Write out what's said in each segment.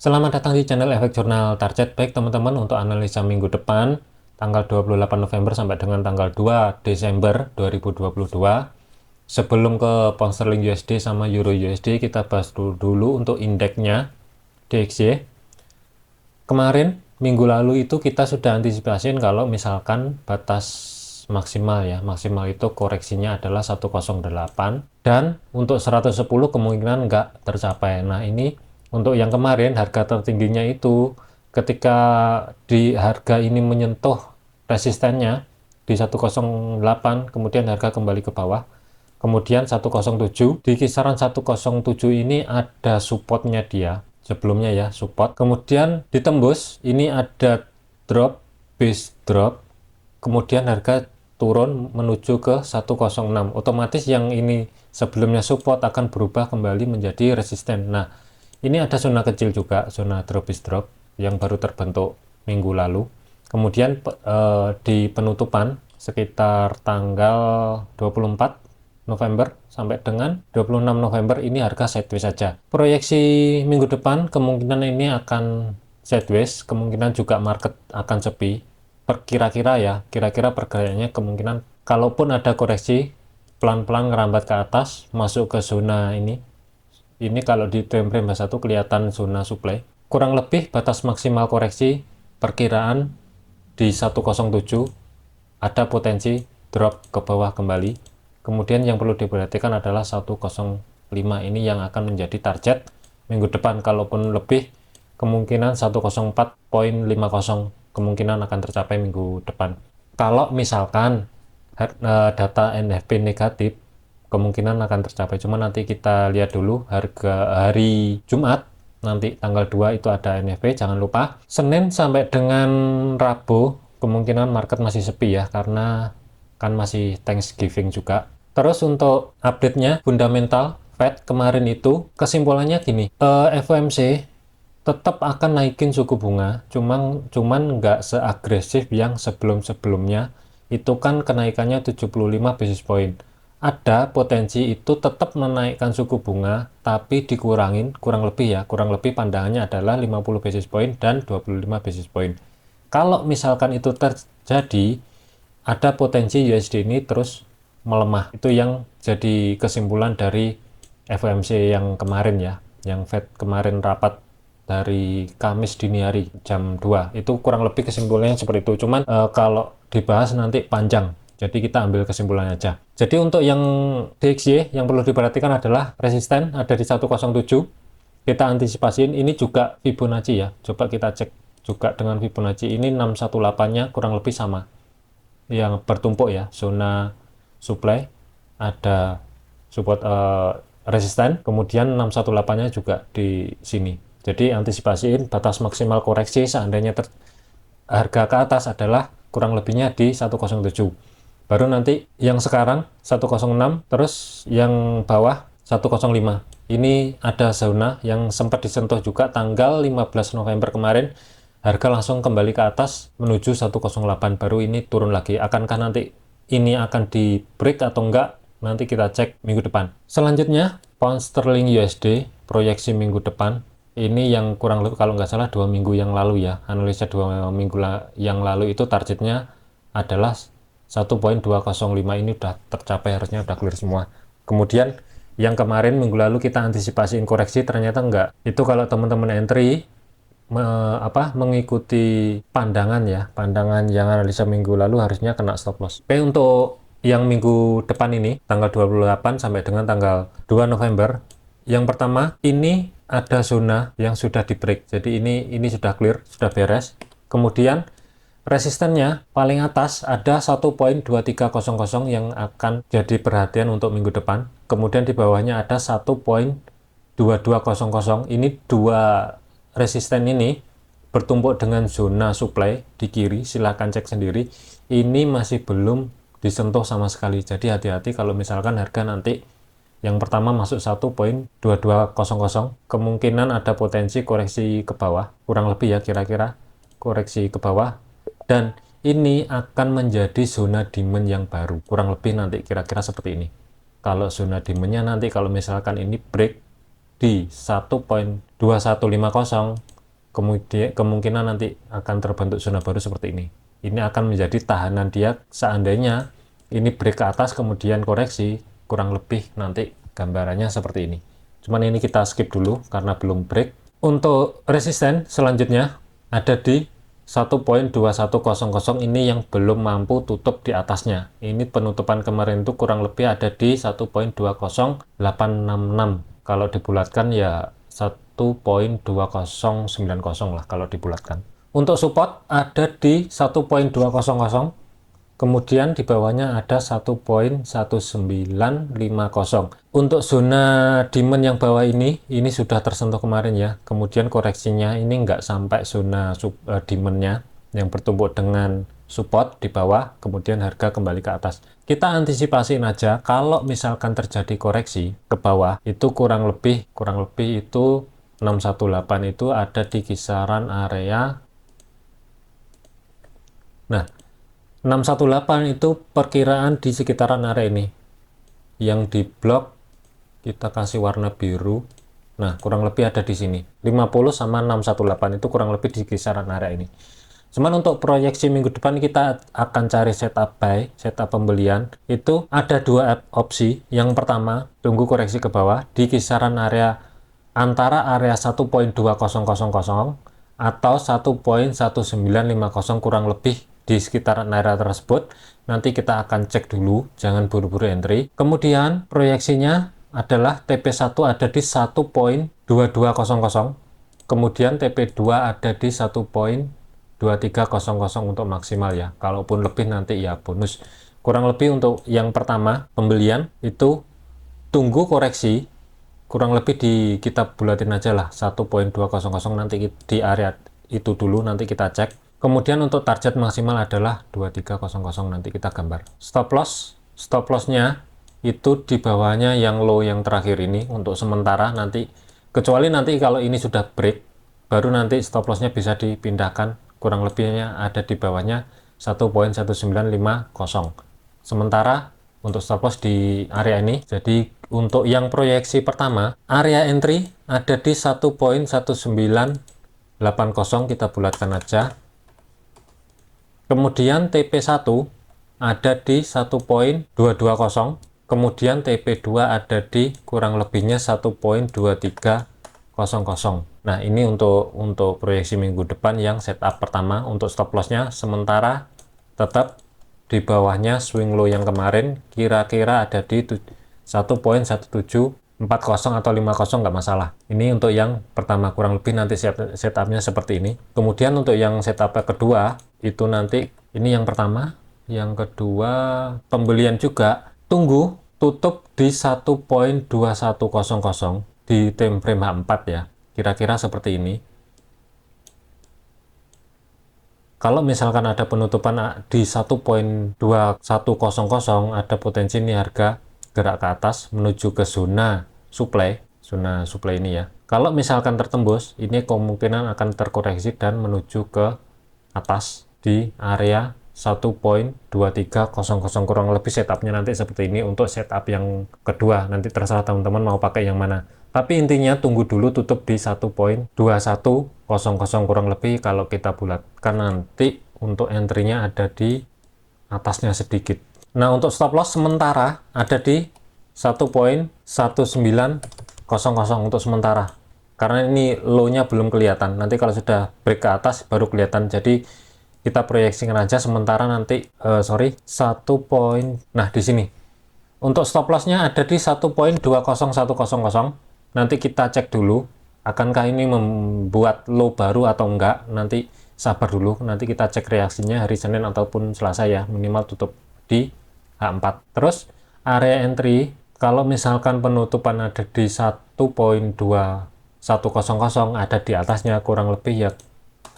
Selamat datang di channel Efek Jurnal Target. Baik teman-teman, untuk analisa minggu depan tanggal 28 November sampai dengan tanggal 2 Desember 2022. Sebelum ke pound sterling USD sama euro USD, kita bahas dulu untuk indeksnya DXY. Kemarin minggu lalu itu kita sudah antisipasiin kalau misalkan batas maksimal ya, maksimal itu koreksinya adalah 108 dan untuk 110 kemungkinan nggak tercapai. Nah ini untuk yang kemarin harga tertingginya itu ketika di harga ini menyentuh resistennya di 108, kemudian harga kembali ke bawah, kemudian 107, di kisaran 107 ini ada supportnya dia sebelumnya ya, support, kemudian ditembus, ini ada drop, base drop, kemudian harga turun menuju ke 106. Otomatis yang ini sebelumnya support akan berubah kembali menjadi resisten. Nah, ini ada zona kecil juga, zona drop is drop yang baru terbentuk minggu lalu. Kemudian di penutupan sekitar tanggal 24 November sampai dengan 26 November ini harga sideways saja. Proyeksi minggu depan kemungkinan ini akan sideways, kemungkinan juga market akan sepi. Kira-kira ya, kira-kira pergerakannya kemungkinan kalaupun ada koreksi pelan-pelan ngerambat ke atas masuk ke zona ini. Ini kalau di time frame 1 kelihatan zona supply. Kurang lebih batas maksimal koreksi perkiraan di 107 ada potensi drop ke bawah kembali. Kemudian yang perlu diperhatikan adalah 105 ini yang akan menjadi target minggu depan. Kalaupun lebih, kemungkinan 104.50 kemungkinan akan tercapai minggu depan. Kalau misalkan data NFP negatif, kemungkinan akan tercapai. Cuma nanti kita lihat dulu harga hari Jumat, nanti tanggal 2 itu ada NFP, jangan lupa. Senin sampai dengan Rabu, kemungkinan market masih sepi ya, karena kan masih Thanksgiving juga. Terus untuk update-nya, fundamental Fed kemarin itu kesimpulannya gini, FOMC tetap akan naikin suku bunga, cuman nggak seagresif yang sebelum-sebelumnya. Itu kan kenaikannya 75 basis point. Ada potensi itu tetap menaikkan suku bunga, tapi dikurangin, kurang lebih pandangannya adalah 50 basis point dan 25 basis point. Kalau misalkan itu terjadi, ada potensi USD ini terus melemah. Itu yang jadi kesimpulan dari FOMC yang kemarin ya, yang Fed kemarin rapat dari Kamis dini hari jam 2. Itu kurang lebih kesimpulannya seperti itu. Cuman kalau dibahas nanti panjang. Jadi kita ambil kesimpulannya aja. Jadi untuk yang DXY yang perlu diperhatikan adalah resisten ada di 107. Kita antisipasiin ini juga Fibonacci ya. Coba kita cek juga dengan Fibonacci. Ini 618-nya kurang lebih sama. Yang bertumpuk ya, zona supply ada support resisten, kemudian 618-nya juga di sini. Jadi antisipasiin batas maksimal koreksi seandainya harga ke atas adalah kurang lebihnya di 107. Baru nanti yang sekarang 106, terus yang bawah 105. Ini ada zona yang sempat disentuh juga tanggal 15 November kemarin. Harga langsung kembali ke atas menuju 108, baru ini turun lagi. Akankah nanti ini akan di break atau enggak? Nanti kita cek minggu depan. Selanjutnya, pound sterling USD, proyeksi minggu depan. Ini yang kurang lebih kalau nggak salah 2 minggu yang lalu ya, analisa 2 minggu yang lalu itu targetnya adalah 1.205, ini udah tercapai, harusnya udah clear semua. Kemudian yang kemarin minggu lalu kita antisipasiin koreksi, ternyata enggak. Itu kalau teman-teman entry mengikuti pandangan ya, pandangan yang analisa minggu lalu harusnya kena stop loss. Oke, untuk yang minggu depan ini tanggal 28 sampai dengan tanggal 2 November, yang pertama ini ada zona yang sudah di break, jadi ini sudah clear, sudah beres. Kemudian resistennya paling atas ada 1.2300 yang akan jadi perhatian untuk minggu depan. Kemudian di bawahnya ada 1.2200. Ini dua resisten ini bertumpuk dengan zona supply di kiri, silahkan cek sendiri. Ini masih belum disentuh sama sekali, jadi hati-hati kalau misalkan harga nanti yang pertama masuk 1.2200, kemungkinan ada potensi koreksi ke bawah, kurang lebih ya, kira-kira koreksi ke bawah, dan ini akan menjadi zona demand yang baru, kurang lebih nanti kira-kira seperti ini. Kalau zona demand-nya nanti kalau misalkan ini break di 1.2150, kemudian kemungkinan nanti akan terbentuk zona baru seperti ini. Ini akan menjadi tahanan dia seandainya ini break ke atas kemudian koreksi, kurang lebih nanti gambarannya seperti ini. Cuman ini kita skip dulu karena belum break. Untuk resisten selanjutnya ada di 1.2100 ini yang belum mampu tutup di atasnya. Ini penutupan kemarin itu kurang lebih ada di 1.20866. Kalau dibulatkan ya 1.2090 lah kalau dibulatkan. Untuk support ada di 1.200, kemudian di bawahnya ada 1.1950. Untuk zona demand yang bawah ini sudah tersentuh kemarin ya. Kemudian koreksinya ini nggak sampai zona demand-nya yang bertumpuk dengan support di bawah, kemudian harga kembali ke atas. Kita antisipasiin aja kalau misalkan terjadi koreksi ke bawah itu kurang lebih itu 618 itu ada di kisaran area. Nah, 618 itu perkiraan di sekitaran area ini. Yang di blok kita kasih warna biru. Nah, kurang lebih ada di sini. 50 sama 618 itu kurang lebih di kisaran area ini. Cuman untuk proyeksi minggu depan kita akan cari setup buy, setup pembelian. Itu ada dua opsi. Yang pertama, tunggu koreksi ke bawah di kisaran area antara area 1.2000 atau 1.1950 kurang lebih di sekitaran area tersebut. Nanti kita akan cek dulu, jangan buru-buru entry. Kemudian proyeksinya adalah TP1 ada di 1.2200, kemudian TP2 ada di 1.2300 untuk maksimal ya. Kalaupun lebih nanti ya bonus. Kurang lebih untuk yang pertama pembelian itu tunggu koreksi, kurang lebih kita bulatin aja lah 1.200 nanti di area itu dulu nanti kita cek. Kemudian untuk target maksimal adalah 2300 nanti kita gambar. Stop lossnya itu di bawahnya yang low yang terakhir ini untuk sementara nanti, kecuali nanti kalau ini sudah break baru nanti stop lossnya bisa dipindahkan, kurang lebihnya ada di bawahnya 1.1950. Sementara untuk stop loss di area ini. Jadi untuk yang proyeksi pertama area entry ada di 1.1980, kita bulatkan aja. Kemudian TP1 ada di 1.220, kemudian TP2 ada di kurang lebihnya 1.2300. Nah, ini untuk proyeksi minggu depan yang setup pertama. Untuk stop lossnya sementara tetap di bawahnya swing low yang kemarin, kira-kira ada di 1.1740 atau 50 nggak masalah. Ini untuk yang pertama, kurang lebih nanti setupnya seperti ini. Kemudian untuk yang setup kedua itu nanti, ini yang pertama, yang kedua pembelian juga tunggu tutup di 1.2100 di time frame H4 ya, kira-kira seperti ini. Kalau misalkan ada penutupan di 1.2100 ada potensi ini harga gerak ke atas menuju ke zona supply ini ya. Kalau misalkan tertembus, ini kemungkinan akan terkoreksi dan menuju ke atas di area 1.2300. Kurang lebih setupnya nanti seperti ini untuk setup yang kedua. Nanti terserah teman-teman mau pakai yang mana. Tapi intinya tunggu dulu tutup di 1.2100 kurang lebih. Kalau kita bulatkan nanti untuk entry-nya ada di atasnya sedikit. Nah, untuk stop loss sementara ada di 1.1900 untuk sementara. Karena ini low-nya belum kelihatan. Nanti kalau sudah break ke atas baru kelihatan. Jadi kita proyeksikan aja sementara nanti nah di sini. Untuk stop loss-nya ada di 1.20100. Nanti kita cek dulu akankah ini membuat low baru atau enggak. Nanti sabar dulu. Nanti kita cek reaksinya hari Senin ataupun Selasa ya, minimal tutup di H4. Terus area entry kalau misalkan penutupan ada di 1.2100 ada di atasnya kurang lebih ya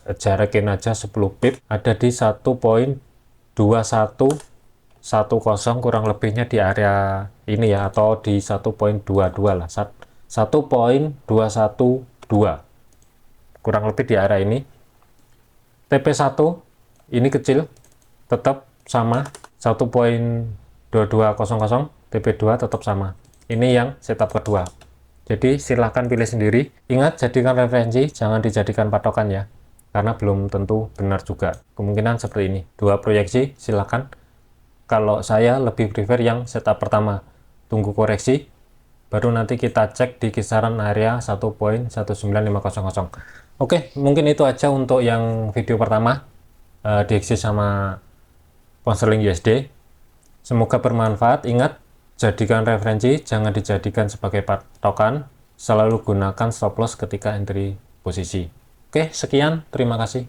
jarakin aja 10 pip, ada di 1.2110 kurang lebihnya di area ini ya, atau di 1.22 lah, 1.212 kurang lebih di area ini. TP1 ini kecil tetap sama 1.2200, TP2 tetap sama. Ini yang setup kedua. Jadi silahkan pilih sendiri. Ingat, jadikan referensi, jangan dijadikan patokan ya. Karena belum tentu benar juga. Kemungkinan seperti ini. Dua proyeksi, silahkan. Kalau saya lebih prefer yang setup pertama. Tunggu koreksi, baru nanti kita cek di kisaran area 1.19500. Oke, mungkin itu aja untuk yang video pertama. DXY sama pound sterling USD. Semoga bermanfaat. Ingat, jadikan referensi, jangan dijadikan sebagai patokan. Selalu gunakan stop loss ketika entry posisi. Oke, sekian. Terima kasih.